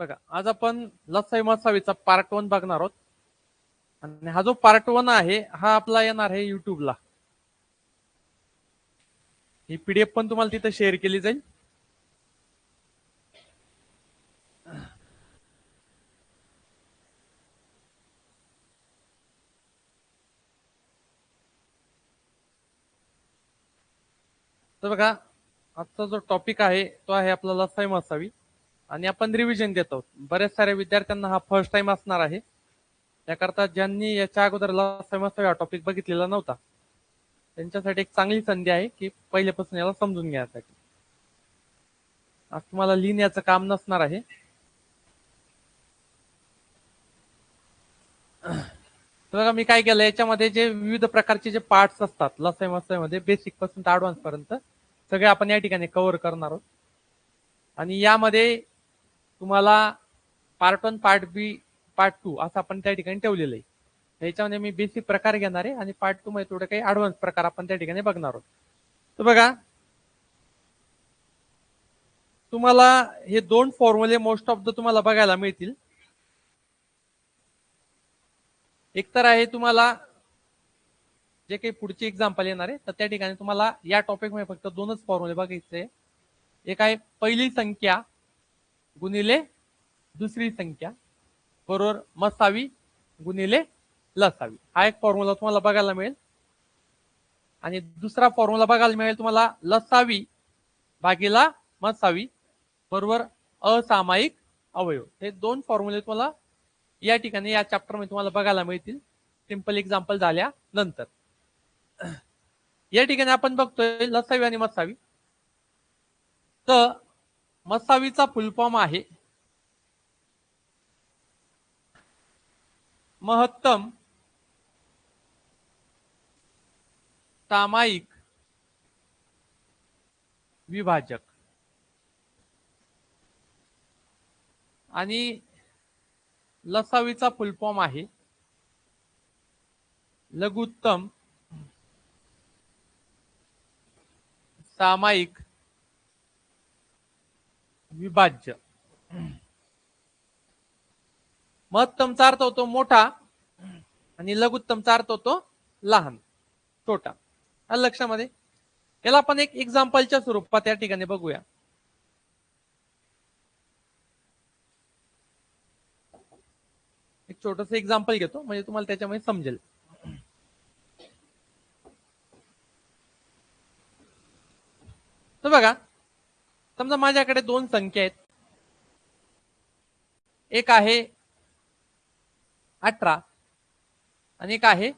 बघा, आज आपण लसाई मसावीचा पार्ट 1 बघणार आहोत. आणि हा जो पार्ट 1 आहे हा आपला येणार आहे युट्यूबला. ही पीडीएफ पण तुम्हाला तिथे शेअर केली जाईल. तर बघा, आजचा जो टॉपिक आहे तो आहे आपला लसाई मसावी आणि आपण रिव्हिजन देत आहोत. बऱ्याच साऱ्या विद्यार्थ्यांना हा फर्स्ट टाइम असणार आहे. त्याकरता ज्यांनी याच्या अगोदर लसाई मसावी हा टॉपिक बघितलेला नव्हता त्यांच्यासाठी एक चांगली संधी आहे की पहिल्यापासून याला समजून घेण्यासाठी. आज तुम्हाला लिहिण्याचं काम नसणार आहे. तर बघा, मी काय केलं, याच्यामध्ये जे विविध प्रकारचे जे पार्ट्स असतात लसाई मसाईमध्ये बेसिक पासून ते ऍडव्हान्स पर्यंत सगळे आपण या ठिकाणी कव्हर करणार आहोत. आणि यामध्ये तुम्हाला पार्ट 1, पार्ट बी, पार्ट 2 असं आपण त्या ठिकाणी ठेवलेलं आहे. याच्यामध्ये मी बेसिक प्रकार घेणार आहे आणि पार्ट 2 मध्ये थोडे काही ऍडव्हान्स प्रकार आपण त्या ठिकाणी बघणार आहोत. तर बघा, तुम्हाला हे दोन फॉर्म्युले मोस्ट ऑफ द तुम्हाला बघायला मिळतील. एक तर आहे तुम्हाला जे काही पुढची एक्झाम्पल येणार आहे तर त्या ठिकाणी तुम्हाला या टॉपिक मध्ये फक्त दोनच फॉर्म्युले बघायचे. एक आहे पहिली संख्या गुणिले दुसरी संख्या बरोबर मसावी गुणिले लसावी, हा एक फॉर्म्युला तुम्हाला बघायला मिळेल. आणि दुसरा फॉर्म्युला बघायला मिळेल तुम्हाला लसावी भागीला मसावी बरोबर असामायिक अवयव. हे दोन फॉर्म्युले तुम्हाला या ठिकाणी या चॅप्टर मध्ये तुम्हाला बघायला मिळतील सिंपल एक्झाम्पल झाल्यानंतर. या ठिकाणी आपण बघतोय लसावी आणि मसावी. तर मसावीचा फुल फॉर्म आहे महत्तम सामायिक विभाजक. आणि लसावीचा फुल फॉर्म आहे लघुत्तम सामायिक विभाज्य. महत्तमचा अर्थ होतो मोठा आणि लघुत्तमचा अर्थ होतो लहान, छोटा. आलं लक्षामध्ये? याला आपण एक एक्झाम्पलच्या स्वरूपात या ठिकाणी बघूया. एक छोटस एक्झाम्पल घेतो म्हणजे तुम्हाला त्याच्यामध्ये समजेल. तर बघा, समजा माझ्याकडे दोन संख्या आहेत. एक आहे 18 आणि एक आहे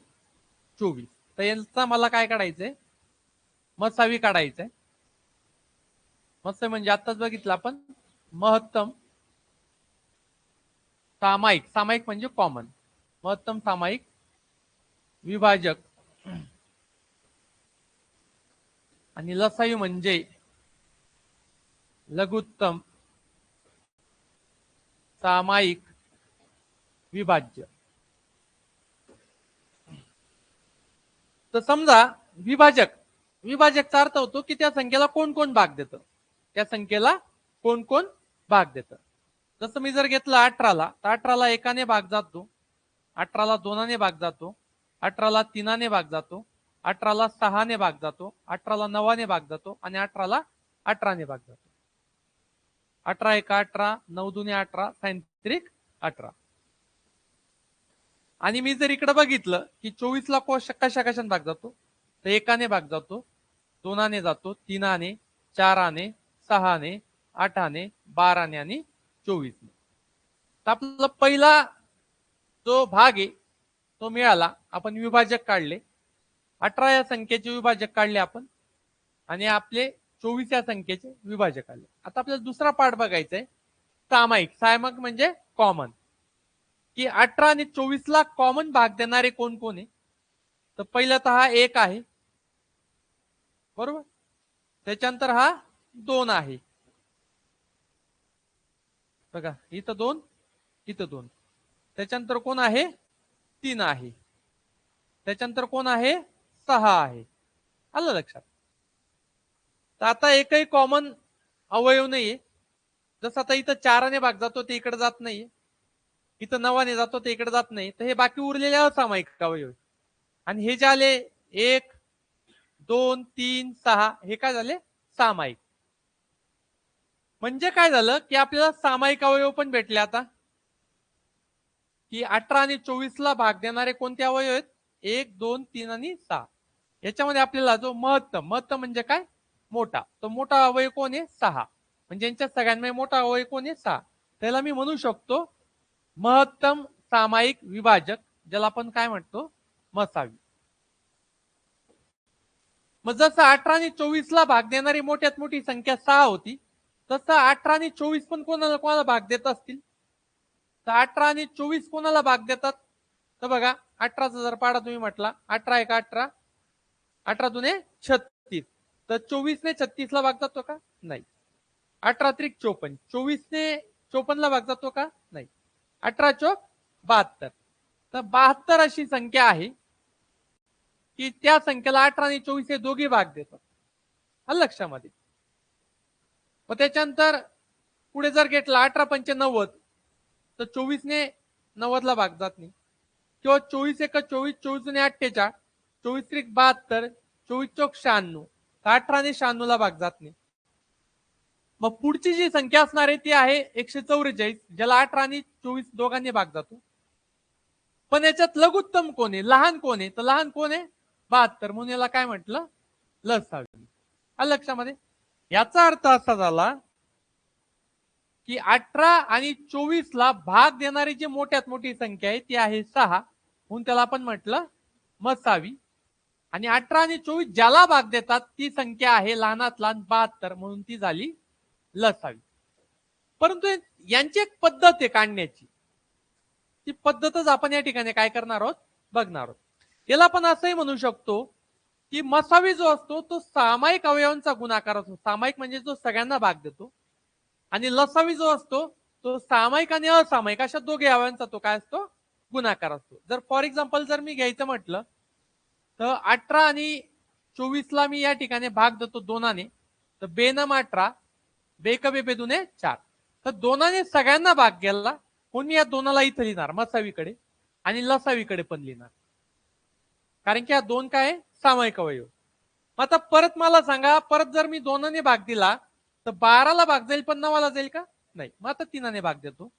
24. तर यांचा मला काय काढायचंय? मसावी काढायचंय. मसावी म्हणजे आताच बघितलं आपण महत्तम सामायिक, सामायिक म्हणजे कॉमन, महत्तम सामायिक विभाजक. आणि लसावी म्हणजे लघुत्तम सामायिक विभाज्य. तर समजा विभाजक, विभाजकचा अर्थ होतो की त्या संख्येला कोण कोण भाग देतं, त्या संख्येला कोण कोण भाग देतं. जसं मी जर घेतलं 18ला, तर 18ला एकाने भाग जातो, 18ला 2ने भाग जातो, 18ला 3ने भाग जातो, 18ला 6ने भाग जातो, 18ला 9ने भाग जातो आणि 18ला 18ने भाग जातो. 18 एका 18, 9 दुने 18, 6 18. आणि मी जर इकडे बघितलं की 24ला कशा कशाने भाग जातो, तर एकाने भाग जातो, 2ने जातो, 3ने, 4ने, 6ने, 8ने, 12ने आणि 24ने. तर आपला पहिला जो भाग आहे तो मिळाला. आपण विभाजक काढले, 18 या संख्येचे विभाजक काढले आपण आणि आपले 24 या संख्येचे विभाजक काढले. आता आपल्याला दुसरा पार्ट बघायचा आहे सामायिक. सामायिक म्हणजे कॉमन, की 18 आणि 24ला कॉमन भाग देणारे कोण कोण आहे. तर पहिला तर हा 1 आहे बरोबर, त्याच्यानंतर हा 2 आहे बघा, इथं 2, इथं 2. त्याच्यानंतर कोण आहे? 3 आहे. त्याच्यानंतर कोण आहे? 6 आहे. आलं लक्षात? तर आता एकही कॉमन अवयव नाहीये. जसं आता इथं 4ने भाग जातो ते इकडे जात नाहीये, इथं 9ने जातो ते इकडे जात नाही, तर हे बाकी उरलेले असामायिक अवयव. आणि हे जे आले 1 2 3 6 हे काय झाले सामायिक. म्हणजे काय झालं की आपल्याला सामायिक अवयव पण भेटले आता, की 18 आणि 24 ला भाग देणारे कोणते अवयव आहेत, 1 2 3 आणि 6. याच्यामध्ये आपल्याला जो महत्तम म्हणजे काय, मोठा, तो मोठा अवयव कोण आहे 6. म्हणजे यांच्या सगळ्यांमध्ये मोठा अवयव कोण आहे 6. त्याला मी म्हणू शकतो महत्तम सामायिक विभाजक, ज्याला आपण काय म्हणतो मसावी. मग जसं 18 आणि 24 ला भाग देणारी मोठ्यात मोठी संख्या 6 होती, तसं 18 आणि 24 पण कोणाला कोणाला भाग देत असतील, तर 18 आणि 24 कोणाला भाग देतात, तर बघा 18चा जर पाडा तुम्ही म्हटला 18 1 18, 18 दुने 36, तर 24 ने 36 ला भाग जातो का, नाही. 18 त्रिक 54, 24 ने 54 ला भाग जातो का, नाही. 18 चौक 72, तर 72 अशी संख्या आहे की त्या संख्येला 18 आणि 24 हे दोघे भाग देतात लक्षामध्ये. मग त्याच्यानंतर पुढे जर घेतला 18 पंचे 90, तर 24 ने 90 ला भाग जात नाही, किंवा 24 1 24, 24 दुने 48, 24 त्रिक 72, 24 चौक 96, 18 ने 96 ला भाग जात नाही. मग पुढची जी संख्या असणार आहे ती आहे 144, ज्याला 18 आणि 24 दोघांनी भाग जातो. पण याच्यात लघुत्तम कोण आहे, लहान कोण आहे, तर लहान कोण आहे 72, म्हणून याला काय म्हटलं लसावी. लक्षामध्ये. याचा अर्थ असा झाला की 18 आणि 24 ला भाग देणारी जी मोठ्यात मोठी संख्या आहे ती आहे 6, म्हणून त्याला आपण म्हटलं मसावी. आणि 18 आणि 24 ज्याला भाग देतात ती संख्या आहे लहानात लहान 72, म्हणून ती झाली लसावी. परंतु यांची एक पद्धत आहे काढण्याची, ती पद्धतच आपण या ठिकाणी काय करणार आहोत बघणार आहोत. याला आपण असंही म्हणू शकतो की मसावी जो असतो तो सामायिक अवयवांचा गुणाकार असतो, सामायिक म्हणजे जो सगळ्यांना भाग देतो, आणि लसावी जो असतो तो सामायिक आणि असामायिक अशा दोघे अवयवांचा तो काय असतो गुणाकार असतो. जर फॉर एक्झाम्पल जर मी घ्यायचं म्हटलं तर 18 आणि 24 ला मी या ठिकाणी भाग देतो दोनाने, तर बेनम 18 बेक बे दुने 4, तर दोनाने सगळ्यांना भाग गेला, म्हणून मी या दोनाला इथं लिहिणार मसावीकडे आणि लसावीकडे पण लिहिणार, कारण की या दोन काय सामायिक अवयव. आता परत मला सांगा, परत जर मी दोनाने भाग दिला तर 12 ला भाग जाईल पण 9 ला जाईल का, नाही. मग आता 3ने भाग देतो,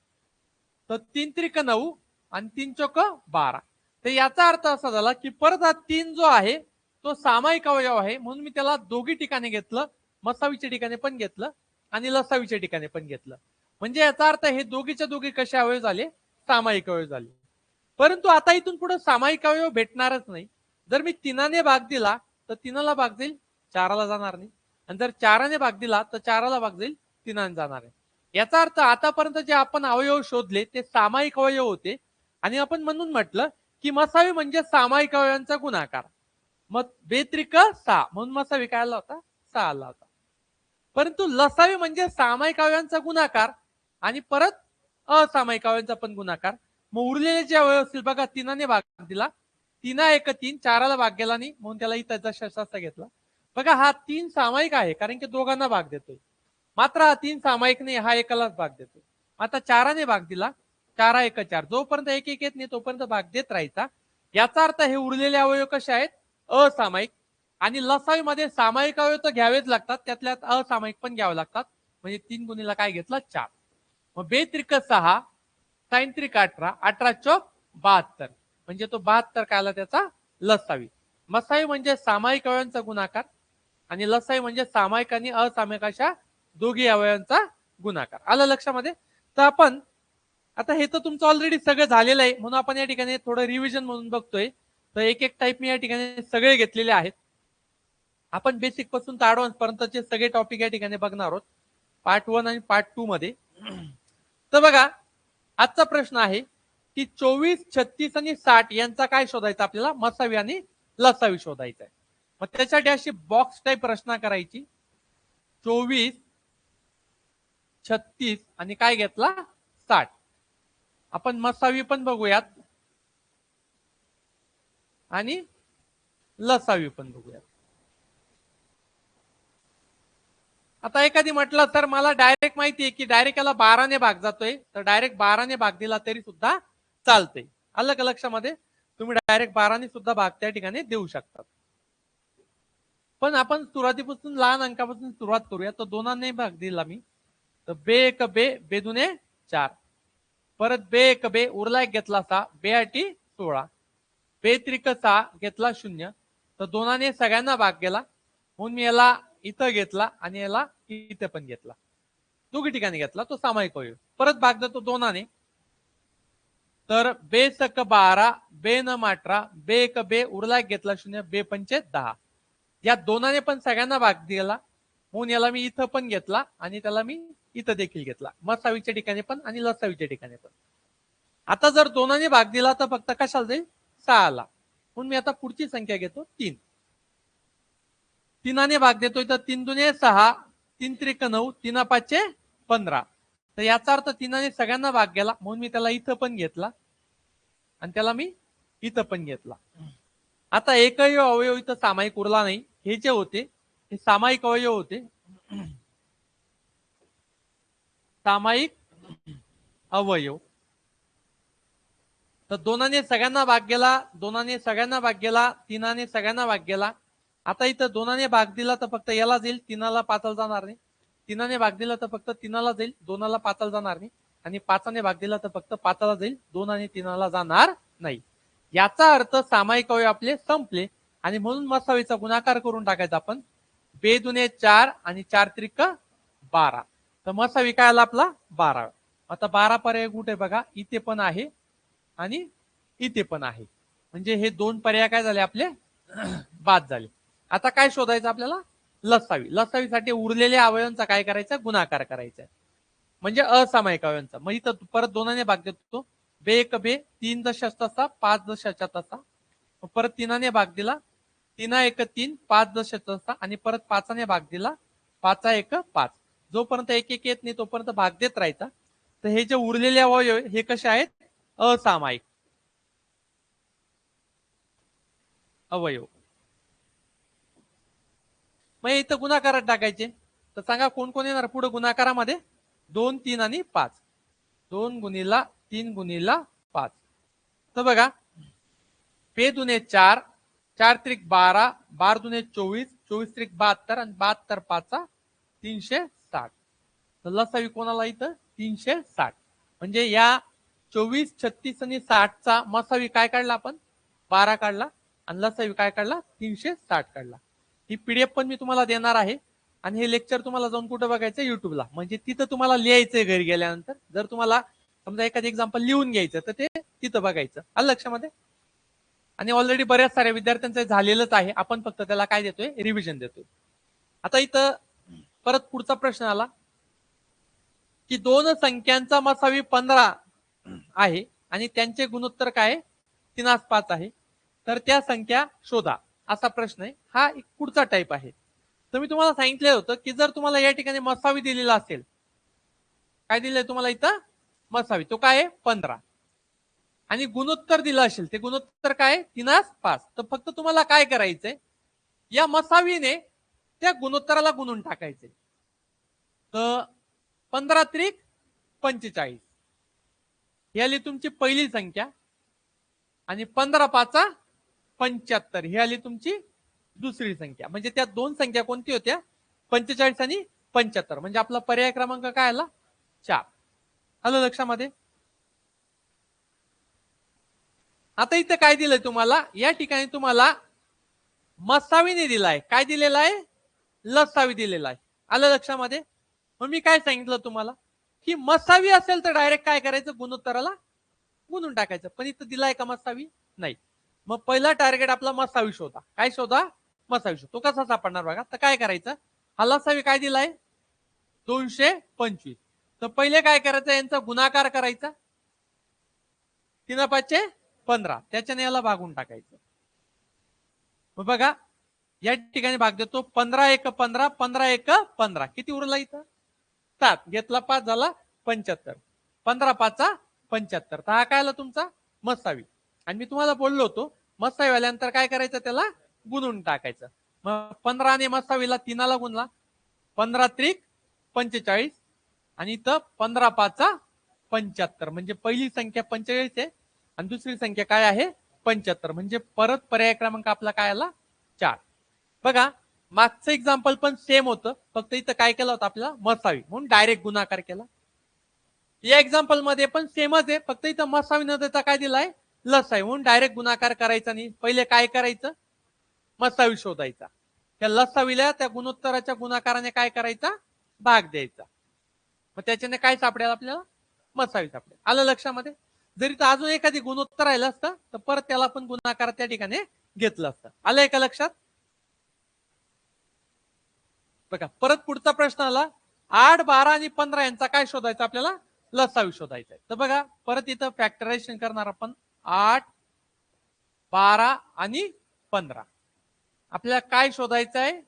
तर 3 त्रिक 9 आणि 3 चौक 12, तर याचा अर्थ असा झाला की परत हा 3 जो आहे तो सामायिक अवयव आहे, म्हणून मी त्याला दोघी ठिकाणी घेतलं, मसावीच्या ठिकाणी पण घेतलं आणि लसावीच्या ठिकाणी पण घेतलं. म्हणजे याचा अर्थ हे दोघीच्या दोघी कसे अवयव झाले सामायिक अवयव झाले. परंतु आता इथून पुढे सामायिक अवयव भेटणारच नाही. जर मी 3ने भाग दिला तर 3ला भाग जाईल 4ला जाणार नाही, आणि जर 4ने भाग दिला तर 4ला भाग जाईल 3ने जाणार आहे. याचा अर्थ आतापर्यंत जे आपण अवयव शोधले ते सामायिक अवयव होते, आणि आपण म्हणून म्हटलं की मसावी म्हणजे सामायिक अवयवांचा गुणाकार. मग बेत्रिक 6 म्हणून मसावी काय आला होता 6 आला होता. परंतु लसावी म्हणजे सामायिक अवयवांचा गुणाकार आणि परत असामायिक अवयवांचा पण गुणाकार. मग उरलेले जे अवयव असतील बघा 3ने भाग दिला, 3 1 3, 4ला भाग गेला नाही म्हणून त्याला इथं जसा घेतला. बघा हा 3 सामायिक आहे कारण की दोघांना भाग देतोय, मात्र हा 3 सामायिक नाही, हा एकालाच भाग देतोय. आता 4ने भाग दिला, 4 1 4, जोपर्यंत 1 1 येत नाही तोपर्यंत भाग देत राहायचा. याचा अर्थ हे उरलेले अवयव कसे आहेत असामायिक, आणि लसावी मध्ये सामायिक अवयव तर घ्यावेच लागतात, त्यातल्या असामायिक पण घ्यावे लागतात. म्हणजे 3 गुणीला काय घेतलं 4. मग बेत्रिक 6, साइन त्रिक 18, 18 चौक 72, म्हणजे तो 72 काय आला त्याचा लसावी. मसावी म्हणजे सामायिक अवयवांचा गुणाकार आणि लसावी म्हणजे सामायिक आणि असामायिक अशा दोघी अवयवांचा गुणाकार. आलं लक्षामध्ये. तर आपण आता हे तर तुमचं ऑलरेडी सगळं झालेलं आहे, म्हणून आपण या ठिकाणी थोडं रिव्हिजन म्हणून बघतोय. तर एक एक टाईप मी या ठिकाणी सगळे घेतलेले आहेत. आपण बेसिक पासून तर ऍडव्हान्स पर्यंतचे सगळे टॉपिक या ठिकाणी बघणार आहोत पार्ट 1 आणि पार्ट 2 मध्ये. तर बघा आजचा प्रश्न आहे की 24 36 आणि 60 यांचा काय शोधायचा आपल्याला मसावी आणि लसावी शोधायचा आहे. मग त्यासाठी अशी बॉक्स टाईप रचना करायची, 24 36 आणि काय घेतला 60. आपण मसावी पण बघूयात आणि लसावी पण बघूयात. आता एखादी म्हटलं तर मला डायरेक्ट माहिती आहे की डायरेक्ट याला 12ने भाग जातोय, तर डायरेक्ट 12ने भाग दिला तरी सुद्धा चालतंय. आलं का लक्षामध्ये? तुम्ही डायरेक्ट 12ने सुद्धा भाग त्या ठिकाणी देऊ शकतात. पण आपण सुरुवातीपासून लहान अंकापासून सुरुवात करूया. तर 2ने भाग दिला मी, तर बे एक बे, बे दुने 4, परत बे एक बे, उरला एक घेतला 6, बे आठी 16, बे त्रिक 6 घेतला 0, तर 2ने सगळ्यांना भाग गेला म्हणून मी याला इथं घेतला आणि याला इथे पण घेतला, दोघी ठिकाणी घेतला, तो सामायिक अवयव. परत भाग देतो 2ने, तर बे सक 12, बे नम 18, बे एक बे, उरला एक घेतला 0, बे पंचे 10, या 2ने पण सगळ्यांना भाग दिला म्हणून याला मी इथं पण घेतला आणि त्याला मी इथं देखील घेतला, मसावीच्या ठिकाणी पण आणि लसावीच्या ठिकाणी पण. आता जर 2ने भाग दिला तर फक्त कशाला जाईल? 6ला. म्हणून मी आता पुढची संख्या घेतो 3. 3ने भाग देतोय तर 3 दुने 6, 3 त्रिक 9, 3 पाचे 15, तर याचा अर्थ 3ने सगळ्यांना भाग गेला म्हणून मी त्याला इथं पण घेतला आणि त्याला मी इथं पण घेतला. आता एकही अवयव इथं सामायिक उरला नाही. हे जे होते हे सामायिक अवयव होते, सामायिक अवयव. तर 2ने सगळ्यांना भाग गेला, 2ने सगळ्यांना भाग गेला, 3ने सगळ्यांना भाग गेला. आता इथं 2ने भाग दिला तर फक्त याला जाईल, 3ला 5ला जाणार नाही. 3ने भाग दिला तर फक्त 3ला जाईल, 2ला 5ला जाणार नाही. आणि 5ने भाग दिला तर फक्त 5ला जाईल, 2 आणि 3ला जाणार नाही. याचा अर्थ सामायिक अवयव आपले संपले आणि म्हणून मसावीचा गुणाकार करून टाकायचा आपण. बे दुने 4 आणि 4 त्रिक 12, तर मसावी काय आला आपला 12. आता 12 पर्याय कुठे बघा, इथे पण आहे आणि इथे पण आहे, म्हणजे हे 2 पर्याय काय झाले आपले बाद झाले. आता काय शोधायचं आपल्याला? लसावी. लसावीसाठी उरलेल्या अवयवांचा काय करायचा? गुणाकार करायचा, म्हणजे असामायिक अवयवांचा. मग इथं परत 2ने भाग देतो, बे एक बे, 3 दशांश तसा 5 दशांश तसा, परत 3ने भाग दिला, 3 एक 3, 5 दशांश तसा, आणि परत 5ने भाग दिला, 5 एक 5, जोपर्यंत एक एक येत नाही तोपर्यंत भाग देत राहायचा. तर हे जे उरलेले अवयव हे कसे आहेत? असामायिक अवयव. मग इथं गुणाकारात टाकायचे, तर सांगा कोण कोण येणार पुढे गुणाकारामध्ये? 2, 3 आणि 5. 2 गुणिला 3 गुणिला 5, तर बघा बे दुने 4, 4 त्रिक 12, 12 दुने 24, 24 त्रिक 72 आणि 72 पाचा 360. तर लसावी कोणाला इथं? 360. म्हणजे या 24, 36 आणि 60चा मसावी काय काढला आपण? 12 काढला आणि लसावी काय काढला? 360 काढला. ही पीडीएफ पण मी तुम्हाला देणार आहे आणि हे लेक्चर तुम्हाला जाऊन कुठं बघायचं? युट्यूबला. म्हणजे तिथं तुम्हाला लिहायचंय घरी गेल्यानंतर. जर तुम्हाला समजा एखादं एक्झाम्पल लिहून घ्यायचं तर ते तिथं बघायचं. आलं लक्षामध्ये? आणि ऑलरेडी बऱ्याच साऱ्या विद्यार्थ्यांचं झालेलंच आहे, आपण फक्त त्याला काय देतोय? रिव्हिजन देतोय. आता इथं परत पुढचा प्रश्न आला की दोन संख्यांचा मसावी 15 आहे आणि त्यांचे गुणोत्तर काय? 3/5 आहे, तर त्या संख्या शोधा, असा प्रश्न आहे. हा एक पुढचा टाइप आहे. तर मी तुम्हाला सांगितलं होतं की जर तुम्हाला या ठिकाणी मसावी दिलेला असेल, काय दिलंय तुम्हाला इथं? मसावी. तो काय आहे? 15. आणि गुणोत्तर दिलं असेल, ते गुणोत्तर काय? 3/5. तर फक्त तुम्हाला काय करायचंय? या मसावीने त्या गुणोत्तराला गुणून टाकायचे. तर 15 त्रिक 45 ही आली तुमची पहिली संख्या आणि 15 पाचा 75 ही आली तुमची दुसरी संख्या. म्हणजे त्या दोन संख्या कोणती होत्या? 45 आणि 75. म्हणजे आपला पर्याय क्रमांक काय आला? 4. आलं लक्षामध्ये? आता इथे काय दिलंय तुम्हाला? या ठिकाणी तुम्हाला मसावीने दिलाय. काय दिलेला आहे? लसावी दिलेला आहे. आलं लक्षामध्ये? मग मी काय सांगितलं तुम्हाला की मसावी असेल तर डायरेक्ट काय करायचं? गुणोत्तराला गुणून टाकायचं. पण इथं दिलाय का मसावी? नाही. मग पहिला टार्गेट आपला मसावी शोधा. काय शोधा? मसावी शोधा. तो कसा सापडणार बघा. तर काय करायचं? हा लसावी काय दिलाय? 225. तर पहिले काय करायचं? यांचा गुणाकार करायचा. 3/5 15, त्याच्याने याला भागून टाकायचं. मग बघा या ठिकाणी भाग देतो. 15 एक 15, 15 एक 15, किती उरला इथं? 7. घेतला 5 झाला 75. 15 पाचा 75. तर हा काय आला तुमचा? मसावी. आणि मी तुम्हाला बोललो होतो मसावी आल्यानंतर काय करायचं? त्याला गुणून टाकायचं. मग 15ने मसावीला 3ला गुणला, 15 त्रिक 45 आणि इथं 15 5 75 म्हणजे पहिली संख्या 45 आहे आणि दुसरी संख्या काय आहे 75 म्हणजे परत पर्याय क्रमांक आपला काय आला 4. बघा मागचं एक्झाम्पल पण सेम होतं, फक्त इथं काय केलं होतं आपल्याला मसावी म्हणून डायरेक्ट गुणाकार केला. या एक्झाम्पल मध्ये पण सेमच आहे, फक्त इथं मसावी न देता काय दिलाय लसावी म्हणून डायरेक्ट गुणाकार करायचा नाही. पहिले काय करायचं मसावी शोधायचा, त्या लसावीला त्या गुणोत्तराच्या गुणाकाराने काय करायचा भाग द्यायचा, मग त्याच्याने काय सापडेल आपल्याला मसावी सापडेल. आलं लक्षामध्ये. जरी तर अजून एखादी गुणोत्तर राहिलं असतं तर परत त्याला पण गुणाकार त्या ठिकाणी घेतलं असतं. आलं एका लक्षात. बघा परत पुढचा प्रश्न आला 8 12 आणि 15 यांचा काय शोधायचा आपल्याला लसावी शोधायचा आहे. तर बघा परत इथं फॅक्टरायझेशन करणार आपण 8 12 आणि 15 आपल्याला काय शोधायचं आहे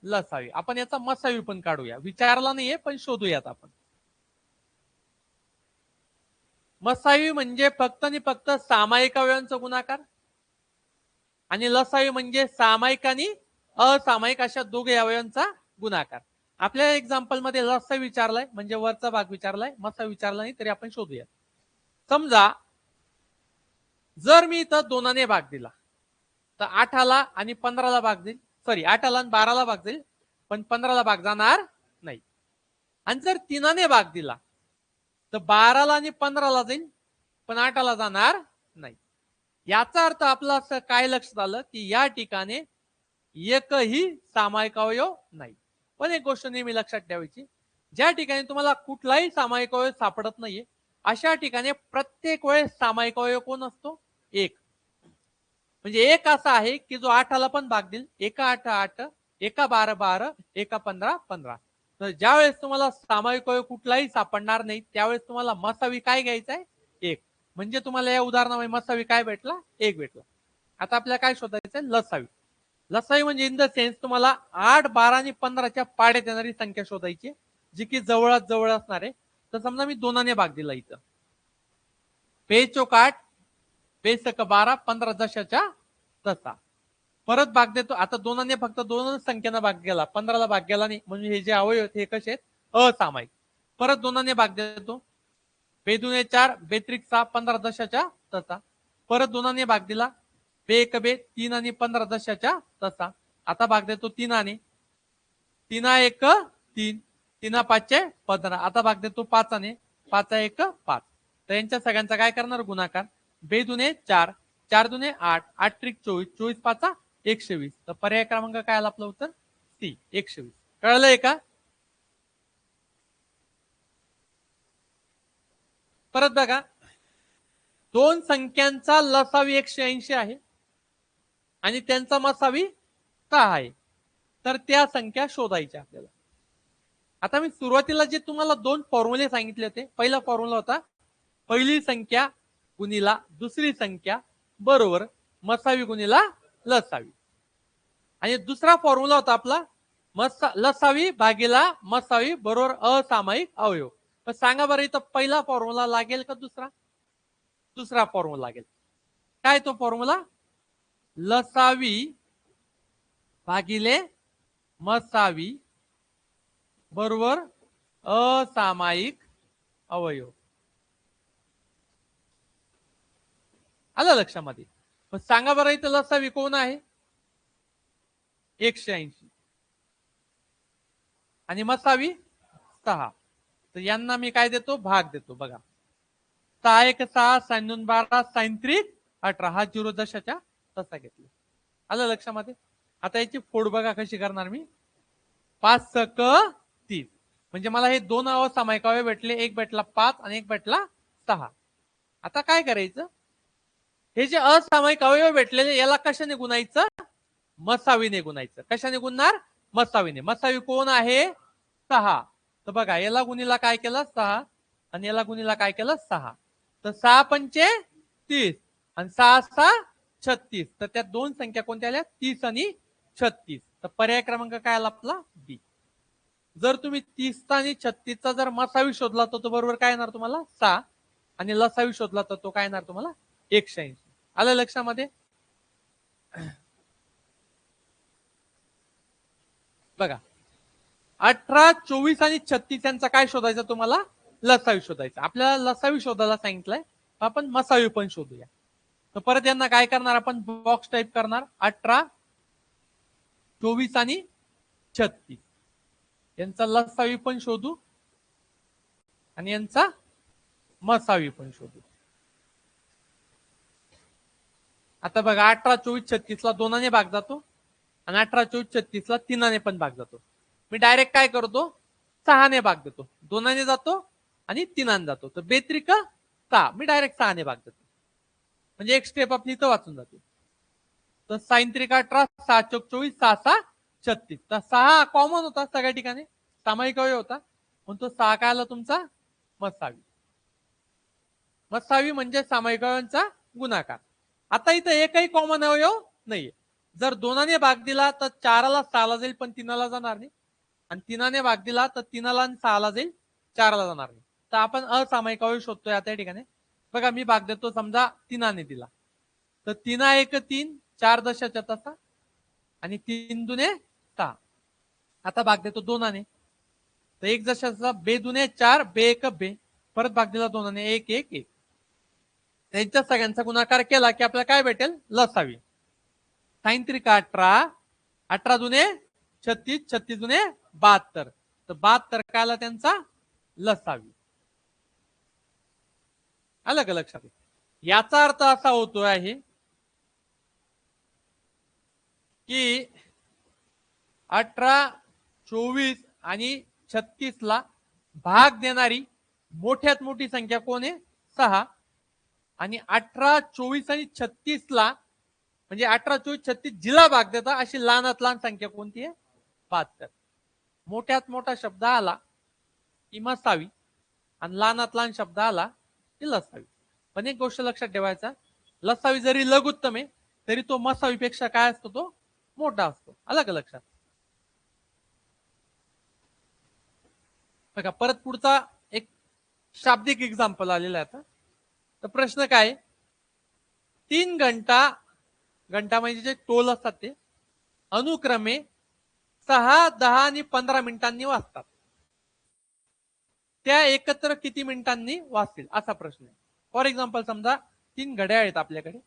लसावी. आपण याचा मसावी पण काढूया, विचारला नाहीये पण शोधूयात आपण. मसावी म्हणजे फक्त आणि फक्त सामायिक अवयवांचा गुणाकार आणि लसावी म्हणजे सामायिक आणि असामायिक अशा दोघे अवयवांचा गुणाकार. आपल्या एक्झाम्पल मध्ये लसावी विचारलाय म्हणजे वरचा भाग विचारलाय, मसावी विचारला नाही तरी आपण शोधूया. समजा जर मी इथं 2 भाग दिला तर 8 आणि 15 भाग देईल, सॉरी 8 आणि 12 भाग देईल पण 15 भाग जाणार नाही. आणि जर 3 भाग दिला तर 12 आणि 15 जाईल पण 8 जाणार नाही. याचा अर्थ आपला असं काय लक्षात आलं की या ठिकाणी एकही सामायिक अवयव नाही. पण एक गोष्ट नेहमी लक्षात ठेवायची, ज्या ठिकाणी तुम्हाला कुठलाही सामायिक अवयव सापडत नाहीये अशा ठिकाणी प्रत्येक वेळेस सामायिक अवयव कोण असतो एक. म्हणजे एक असा आहे की जो 8 पण भाग देईल, एका 8 8 एका 12 12 एका 15 15. तर ज्या वेळेस तुम्हाला सामायिक अवयव कुठलाही सापडणार नाही त्यावेळेस तुम्हाला मसावी काय घ्यायचा आहे एक. म्हणजे तुम्हाला या उदाहरणामध्ये मसावी काय भेटला एक भेटला. आता आपल्याला काय शोधायचं लसावी. लसावी म्हणजे इन द सेन्स तुम्हाला 8 12 आणि 15च्या पाड्यात येणारी संख्या शोधायची जी की जवळात जवळ असणार आहे. तर समजा मी 2 भाग दिला इथं पेचोक 8 बेसक 12 15 दशाच्या तसा परत भाग देतो. आता 2 फक्त 2 संख्येनं भाग गेला 15ला भाग गेला नाही म्हणजे हे जे अवयव हे कसे आहेत असामायिक. परत 2 भाग देतो बेदुने 4 बेत्रिक 6 15 दशाच्या तसा परत 2 भाग दिला बे 3 आणि 15 दशाच्या तसा. आता भाग देतो 3 3 1 3 3 5 15. आता भाग देतो 5 5 1 5. तर यांच्या सगळ्यांचा काय करणार गुणाकार बेदुने 4 4 दुने 8 8 त्रिक 24 24 5 120. तर पर्याय क्रमांक काय आला आपलं उत्तर सी 120. कळलंय का. परत बघा दोन संख्यांचा लसावी 180 आहे आणि त्यांचा मसावी 6 आहे. तर त्या संख्या शोधायच्या आपल्याला. आता मी सुरुवातीला जे तुम्हाला 2 फॉर्म्युले सांगितले होते, पहिला फॉर्म्युला होता पहिली संख्या गुणिला दुसरी संख्या बरोबर मसावी गुणिला लसावी आणि दुसरा फॉर्म्युला होता आपला लसावी भागीला मसावी बरोबर असामायिक अवयव. तर सांगा बरं इथं पहिला फॉर्म्युला लागेल का दुसरा. दुसरा फॉर्म्युला लागेल. काय तो फॉर्म्युला लसावी भागिले मसावी बरोबर असामायिक अवयव. आलं लक्षामध्ये. सांगा बरं इथं लसावी कोण आहे 180 आणि मसावी 6. तर यांना मी काय देतो भाग देतो. बघा 6 1 6 sin 2 12 sin 3 18 हा 0 दशाच्या तसा घेतला. आलं लक्षामध्ये. आता याची फोड बघा कशी करणार मी 5 सक 30 म्हणजे मला हे 2 असामायिक अवयव भेटले, एक भेटला 5 आणि एक भेटला 6. आता काय करायचं हे जे असामायिक अवयव भेटलेले याला कशाने गुणायचं मसावीने गुणायचं. कशाने गुणणार मसावीने. मसावी कोण आहे 6. तर बघा याला गुणीला काय केलं 6 आणि याला गुणीला काय केलं 6. तर 6 पंचे 30 आणि 6 6 36. तर त्या दोन संख्या कोणत्या आल्या 30 आणि 36. तर पर्याय क्रमांक काय आला आपला बी. जर तुम्ही 30 आणि 36चा जर मसावी शोधला तर तो बरोबर काय येणार तुम्हाला 6 आणि लसावी शोधला तर तो काय येणार तुम्हाला 180. आलं लक्षामध्ये. बघा 18, 24 आणि 36 यांचा काय शोधायचा तुम्हाला? लसावी शोधायचा. आपल्याला लसावी शोधायला सांगितलंय, आपण मसावी पण शोधूया. तर परत यांना काय करणार आपण? बॉक्स टाईप करणार. 18, 24 आणि 36 यांचा लसावी पण शोधू आणि यांचा मसावी पण शोधू. आता बघा 18, 24, 36 ला 2 ने भाग जातो आणि 18, 24, 36 ला 3 ने पण भाग जातो. मी डायरेक्ट काय करतो? 6 ने भाग देतो. 2 ने जातो आणि 3 ने जातो. तर बेत्रिक 6, मी डायरेक्ट 6 ने भाग देतो. म्हणजे एक स्टेप आपली इथं वाचून जाते. तर 6 त्रिक 18, 6 चौक 24, 6 6 36. तर 6 कॉमन होता सगळ्या ठिकाणी, सामायिक अवयव होता, म्हणून तो 6 काय आला तुमचा? मसावी. मसावी म्हणजे सामायिक अवयवांचा गुणाकार. आता इथं एकही कॉमन अवयव नाहीये. जर 2 ने भाग दिला तर 4 ला 6 ला जाईल पण 3 ला जाणार नाही, आणि 3 ने भाग दिला तर 3 ला आणि 6 ला जाईल, 4 ला जाणार नाही. तर आपण असामायिक अवयव शोधतोय आता या ठिकाणी. बघा मी भाग देतो, समजा 3 ने दिला तर 3 1 3, 4 दशाच्या तसा आणि 3 दुने 6. आता भाग देतो 2 ने, तर 1 दशाचा बे दुने 4, बे 1 बे, परत भाग दिला 2 ने, 1 1 1. त्यांच्या सगळ्यांचा गुणाकार केला की आपल्याला काय भेटेल? लसावी. 6 त्रिक 18, 18 दुने 36, 36 दुने 72. तर 72 काय आला त्यांचा? लसावी. आलं का लक्षात? याचा अर्थ असा होतो आहे की 18, 24 आणि 36 ला भाग देणारी मोठ्यात मोठी संख्या कोण आहे? 6. आणि 18, 24 आणि 36 ला म्हणजे 18, 24, 36 जिला भाग देता अशी लहानात लहान संख्या कोणती आहे? 72. मोठ्यात मोठा शब्द आला की मसावी आणि लहानात लहान शब्द आला की लसावी. पण एक गोष्ट लक्षात ठेवायचा, लसावी जरी लघुत्तम आहे तरी तो मसावीपेक्षा काय असतो? तो मोठा असतो. आलं का लक्षात? बघा परत पुढचा एक शाब्दिक एक्झाम्पल आलेला आहे आता. तर प्रश्न काय? 3 घंटा, घंटा म्हणजे जे टोल असतात ते अनुक्रमे 6, 10 आणि 15 मिनिटांनी वाजतात. त्या एकत्र किती मिनिटांनी वाजतील असा प्रश्न आहे. फॉर एक्झाम्पल समजा 3 घड्याळ आहेत आपल्याकडे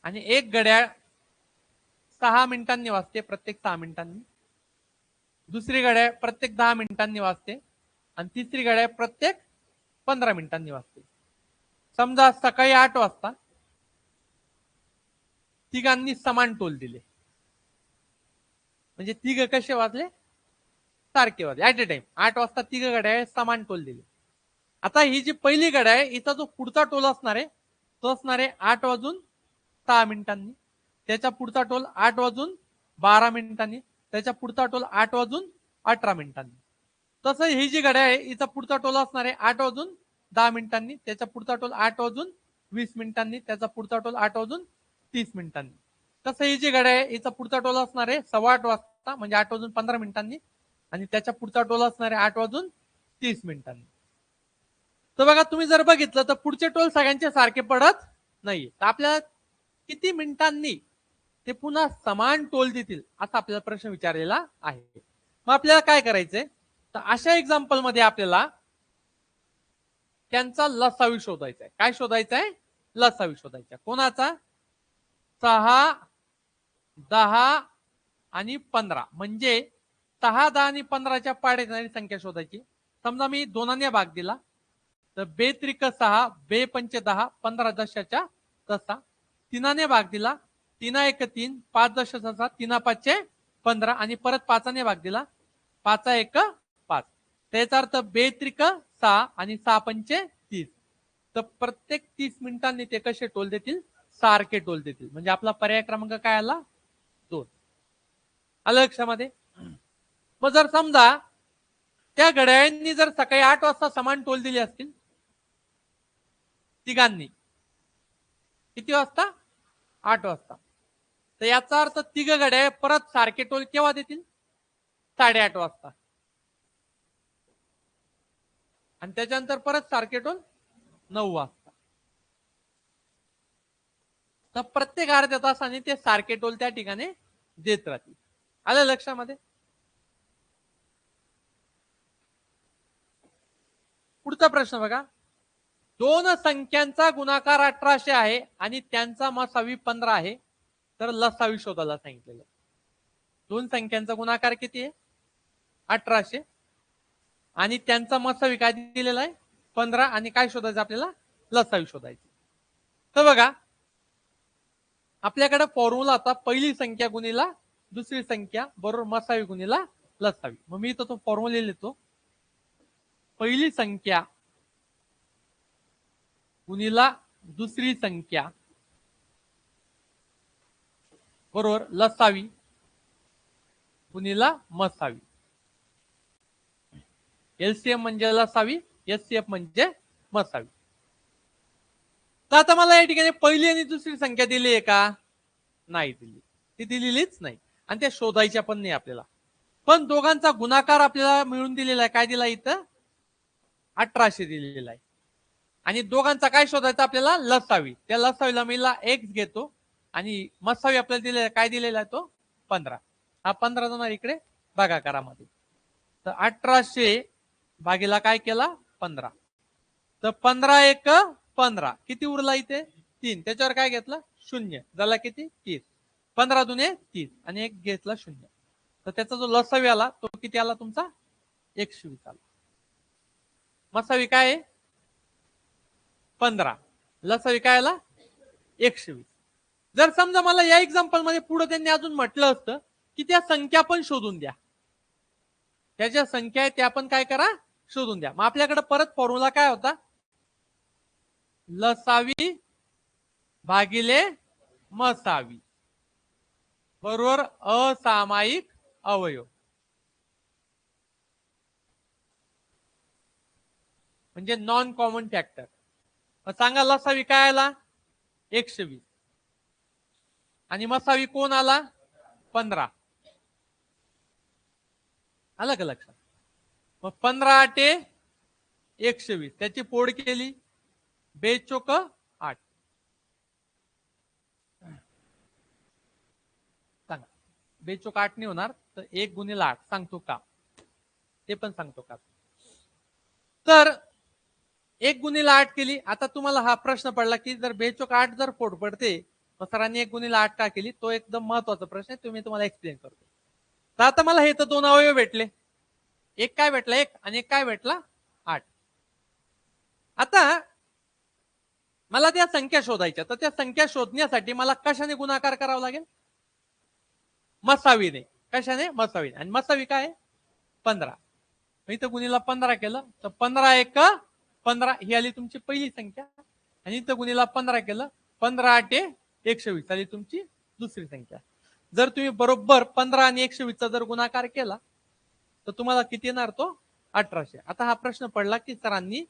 आणि एक घड्याळ 6 मिनिटांनी वाजते, प्रत्येक 6 मिनिटांनी. दुसरी घड्याळ प्रत्येक 10 मिनिटांनी वाजते आणि तिसरी घड्याळ प्रत्येक 15 मिनिटांनी वाजते. समजा सकाळी 8 वाजता तिघांनी समान टोल दिले, म्हणजे तिघ कसे वाजले? सारखे वाजले. ऍट अ टाइम 8 वाजता तिघ घड्याळ समान टोल दिले. आता ही जी पहिली घड्याळ हिचा जो पुढचा टोल असणार आहे तो असणार आहे 8 वाजून 6 मिनिटांनी, त्याच्या पुढचा टोल 8 वाजून 12 मिनिटांनी, त्याच्या पुढचा टोल 8 वाजून 18 मिनिटांनी. तसं ही जी घड्याळ आहे हिचा पुढचा टोल असणार आहे 8 वाजून 10 मिनिटांनी, त्याचा पुढचा टोल 8 वाजून 20 मिनिटांनी, त्याचा पुढचा टोल 8 वाजून 30 मिनिटांनी. तसं ही जी घड्याळ आहे हिचा पुढचा टोल असणार आहे 8:15 वाजता म्हणजे 8 वाजून 15 मिनिटांनी आणि त्याच्या पुढचा टोल असणार आहे 8 वाजून 30 मिनिटांनी. तर बघा तुम्ही जर बघितलं तर पुढचे टोल सगळ्यांचे सारखे पडत नाही. तर आपल्याला किती मिनिटांनी ते पुन्हा समान टोल देतील असा आपल्याला प्रश्न विचारलेला आहे. मग आपल्याला काय करायचंय? तर अशा एक्झाम्पल मध्ये आपल्याला त्यांचा लसावी शोधायचा आहे. काय शोधायचा आहे? लसावी शोधायचा. कोणाचा? 6, 10 आणि 15 म्हणजे 6, 10 आणि 15च्या पाड्यात येणारी संख्या शोधायची. समजा मी 2 ने भाग दिला तर बे त्रिक 6, बे पंच 10, 15 दशाच्या तसा. 3 ने भाग दिला, 3 1 3, 5 दशाचा 3 5 15 आणि परत 5 ने भाग दिला, 5 1 5. त्याचा अर्थ बे त्रिक 6 आणि 6 पंच 30. तर प्रत्येक 30 मिनिटांनी ते कसे टोल देतील? सारखे टोल देतील. म्हणजे आपला पर्याय क्रमांक काय आला? 2. आलं लक्षामध्ये? मग जर समजा त्या घड्याळांनी जर सकाळी 8 वाजता समान टोल दिले असतील तिघांनी, किती वाजता? 8 वाजता. तर याचा अर्थ तिघ घड्याळ परत सारखे टोल केव्हा देतील? 8:30 वाजता. आणि त्याच्यानंतर परत सारखे टोल 9 वाजता. तर प्रत्येक अर्ध्या तासाने ते सारखे टोल त्या ठिकाणी देत राहतील. आलं लक्षामध्ये? पुढचा प्रश्न बघा. दोन संख्यांचा गुणाकार 1800 आहे आणि त्यांचा मसावी 15 आहे, तर लसावी शोधायला सांगितलेलं. दोन संख्यांचा गुणाकार किती आहे? 1800 आणि त्यांचा मसावी काय दिलेला आहे? 15 आणि काय शोधायचं आपल्याला? लसावी शोधायची. तर बघा आपल्याकडे फॉर्म्युला आता पहिली संख्या गुणिला दुसरी संख्या बरोबर मसावी गुणिला लसावी. मग मी तो फॉर्म्युला लिहितो. पहिली संख्या गुणिला दुसरी संख्या बरोबर लसावी गुणिला मसावी. एलसीएम म्हणजे लसावी, एचसीएफ म्हणजे मसावी. तर आता मला या ठिकाणी पहिली आणि दुसरी संख्या दिली आहे का? नाही दिली. ती दिलेलीच नाही आणि त्या शोधायच्या पण नाही आपल्याला. पण दोघांचा गुणाकार आपल्याला मिळून दिलेला आहे. काय दिला इथं? 1800 दिलेला आहे. आणि दोघांचा काय शोधायचा आपल्याला? लसावी. त्या लसावीला मी एक्स घेतो आणि मसावी आपल्याला दिलेला काय दिलेला आहे तो? 15. हा 15 जाणार इकडे भागाकारामध्ये. तर 1800 भागीला काय केला? 15. तर 15 एक 15. किती उरला इथे? 3. त्याच्यावर काय घेतलं? 0. झाला किती? 30. 15 दुने 30 आणि एक घेतला 0. तर त्याचा जो लसावी आला तो किती आला तुमचा? 120 आला. मसावी काय आहे? 15. लसावी काय आला? 120. जर समजा मला या एक्झाम्पल मध्ये पुढे त्यांनी अजून म्हटलं असतं की त्या संख्या पण शोधून द्या. त्याच्या संख्या आहे त्या पण काय करा? शोधून द्या. मग आपल्याकडे परत फॉर्म्युला काय होता? लसावी भागिले मसावी बरोबर असामायिक अवयव. म्हणजे नॉन कॉमन फॅक्टर. सांगा लसावी काय आला? 120 आणि मसावी कोण आला? 15. आलं का लक्षात? मग 15 8 120. त्याची फोड केली 2 8. सांगा 2 8 नाही होणार तर 1 गुणिले 8 सांगतो का? ते पण सांगतो का? तर 1 गुणिले 8 केली. आता तुम्हाला हा प्रश्न पडला की जर 2 8 जर फोड पडते मग सरांनी 1 गुणिले 8 का केली? तो एकदम महत्वाचा प्रश्न आहे. तुम्ही तुम्हाला एक्सप्लेन करतो. तर आता मला हे तर दोन अवयव भेटले. एक काय भेटला? 1 आणि एक काय भेटला? 8. आता मला त्या संख्या शोधायच्या. तर त्या संख्या शोधण्यासाठी मला कशाने गुणाकार करावा लागेल? मसावीने. कशाने? मसावीने. आणि मसावी काय आहे? 15. इथं गुणिला 15 केलं तर 15 एक 15 ही आली तुमची पहिली संख्या आणि इथं गुणिला 15 केलं 15 8 120 आली तुमची दुसरी संख्या. जर तुम्ही बरोबर 15 आणि 120 चा जर गुणाकार केला तर तुम्हाला किती येणार? तो 1800. आता हा प्रश्न पडला की सरांनी